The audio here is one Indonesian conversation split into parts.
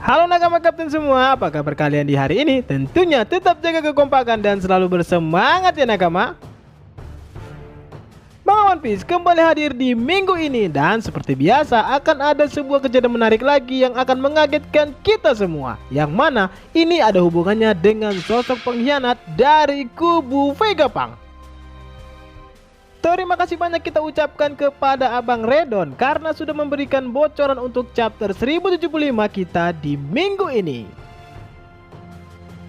Halo nakama kapten semua, apa kabar kalian di hari ini? Tentunya tetap jaga kekompakan dan selalu bersemangat ya nakama. Bang One Piece kembali hadir di minggu ini dan seperti biasa akan ada sebuah kejadian menarik lagi yang akan mengagetkan kita semua. Yang mana ini ada hubungannya dengan sosok pengkhianat dari kubu Vegapunk. Terima kasih banyak kita ucapkan kepada Abang Redon karena sudah memberikan bocoran untuk chapter 1075 kita di minggu ini.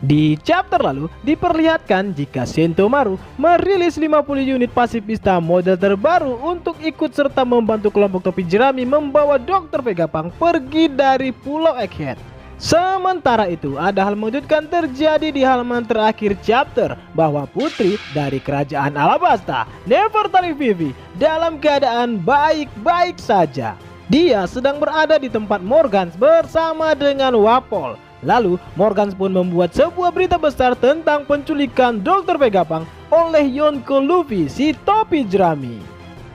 Di chapter lalu diperlihatkan jika Sentomaru merilis 50 unit pasifista model terbaru untuk ikut serta membantu kelompok topi jerami membawa Dr. Vegapunk pergi dari Pulau Egghead. Sementara itu ada hal mengejutkan terjadi di halaman terakhir chapter bahwa putri dari kerajaan Alabasta, Nefertari Vivi, dalam keadaan baik-baik saja. Dia sedang berada di tempat Morgans bersama dengan Wapol. Lalu Morgans pun membuat sebuah berita besar tentang penculikan Dr. Vegapunk oleh Yonko Luffy si topi jerami.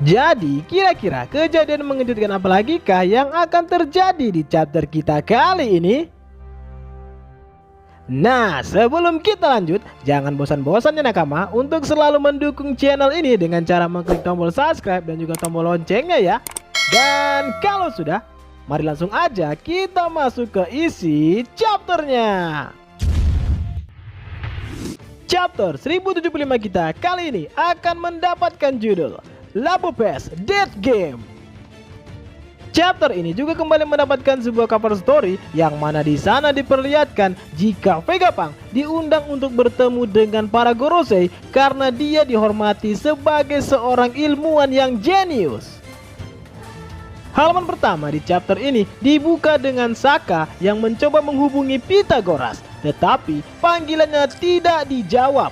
Jadi kira-kira kejadian mengejutkan apa lagi kah yang akan terjadi di chapter kita kali ini? Nah, sebelum kita lanjut, jangan bosan-bosan ya nakama untuk selalu mendukung channel ini dengan cara mengklik tombol subscribe dan juga tombol loncengnya ya. Dan kalau sudah, mari langsung aja kita masuk ke isi chapternya. Chapter 1075 kita kali ini akan mendapatkan judul Labo Pass Dead Game. Chapter ini juga kembali mendapatkan sebuah cover story yang mana di sana diperlihatkan jika Vegapunk diundang untuk bertemu dengan para Gorosei karena dia dihormati sebagai seorang ilmuwan yang jenius. Halaman pertama di chapter ini dibuka dengan Saka yang mencoba menghubungi Pythagoras, tetapi panggilannya tidak dijawab.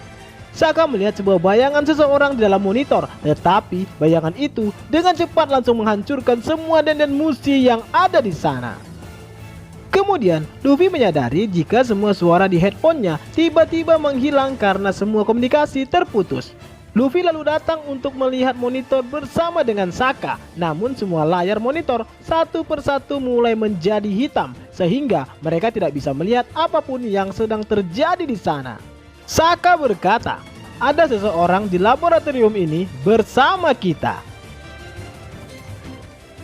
Saka melihat sebuah bayangan seseorang di dalam monitor, tetapi bayangan itu dengan cepat langsung menghancurkan semua denden musi yang ada di sana. Kemudian Luffy menyadari jika semua suara di headphone-nya tiba-tiba menghilang karena semua komunikasi terputus. Luffy lalu datang untuk melihat monitor bersama dengan Saka, namun semua layar monitor satu persatu mulai menjadi hitam sehingga mereka tidak bisa melihat apapun yang sedang terjadi di sana. Saka berkata, ada seseorang di laboratorium ini bersama kita.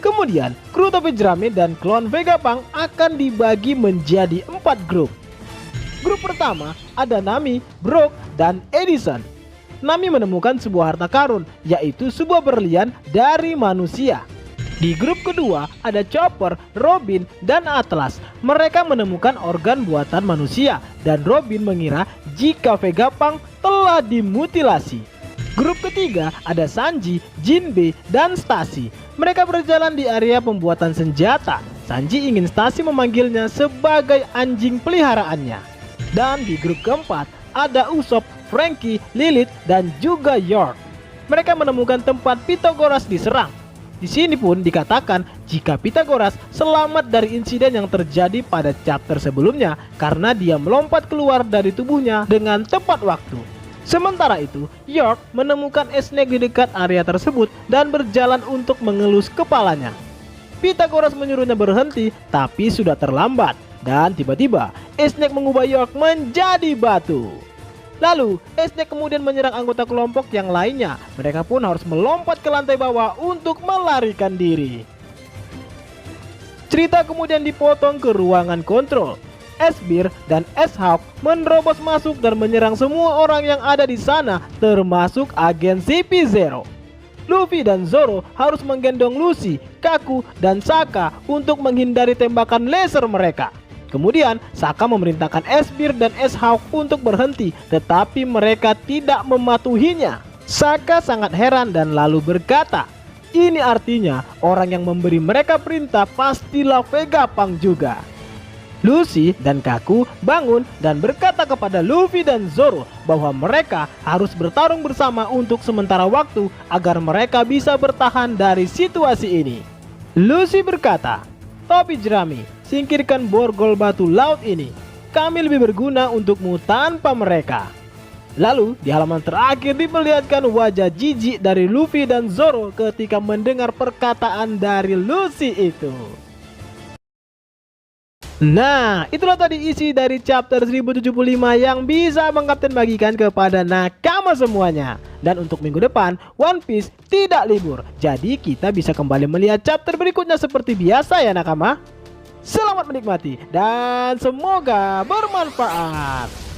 Kemudian, kru topi jerami dan klon Vegapunk akan dibagi menjadi 4 grup. Grup pertama ada Nami, Brook, dan Edison. Nami menemukan sebuah harta karun, yaitu sebuah berlian dari manusia. Di grup kedua ada Chopper, Robin, dan Atlas. Mereka menemukan organ buatan manusia dan Robin mengira jika Vegapunk telah dimutilasi. Grup ketiga ada Sanji, Jinbe, dan Stacy. Mereka berjalan di area pembuatan senjata. Sanji ingin Stacy memanggilnya sebagai anjing peliharaannya. Dan di grup keempat ada Usopp, Franky, Lilith, dan juga York. Mereka menemukan tempat Pythagoras diserang. Di sini pun dikatakan jika Pythagoras selamat dari insiden yang terjadi pada chapter sebelumnya karena dia melompat keluar dari tubuhnya dengan tepat waktu. Sementara itu, York menemukan Snake di dekat area tersebut dan berjalan untuk mengelus kepalanya. Pythagoras menyuruhnya berhenti, tapi sudah terlambat. Dan tiba-tiba, Snake mengubah York menjadi batu. Lalu, Snake kemudian menyerang anggota kelompok yang lainnya. Mereka pun harus melompat ke lantai bawah untuk melarikan diri. Cerita kemudian dipotong ke ruangan kontrol. Esbir dan S-Hawk menerobos masuk dan menyerang semua orang yang ada di sana, termasuk agen CP0. Luffy dan Zoro harus menggendong Lucy, Kaku, dan Saka untuk menghindari tembakan laser mereka. Kemudian Saka memerintahkan Esbir dan S-Hawk untuk berhenti, tetapi mereka tidak mematuhinya. Saka sangat heran dan lalu berkata, ini artinya orang yang memberi mereka perintah pastilah Vegapunk juga. Lucy dan Kaku bangun dan berkata kepada Luffy dan Zoro bahwa mereka harus bertarung bersama untuk sementara waktu agar mereka bisa bertahan dari situasi ini. Lucy berkata, topi jerami, singkirkan borgol batu laut ini. kami lebih berguna untukmu tanpa mereka. Lalu di halaman terakhir diperlihatkan wajah jijik dari Luffy dan Zoro ketika mendengar perkataan dari Lucy itu. Nah, itulah tadi isi dari chapter 1075 yang bisa Bang Kapten bagikan kepada nakama semuanya. Dan untuk minggu depan, One Piece tidak libur. Jadi kita bisa kembali melihat chapter berikutnya seperti biasa ya nakama. Selamat menikmati dan semoga bermanfaat.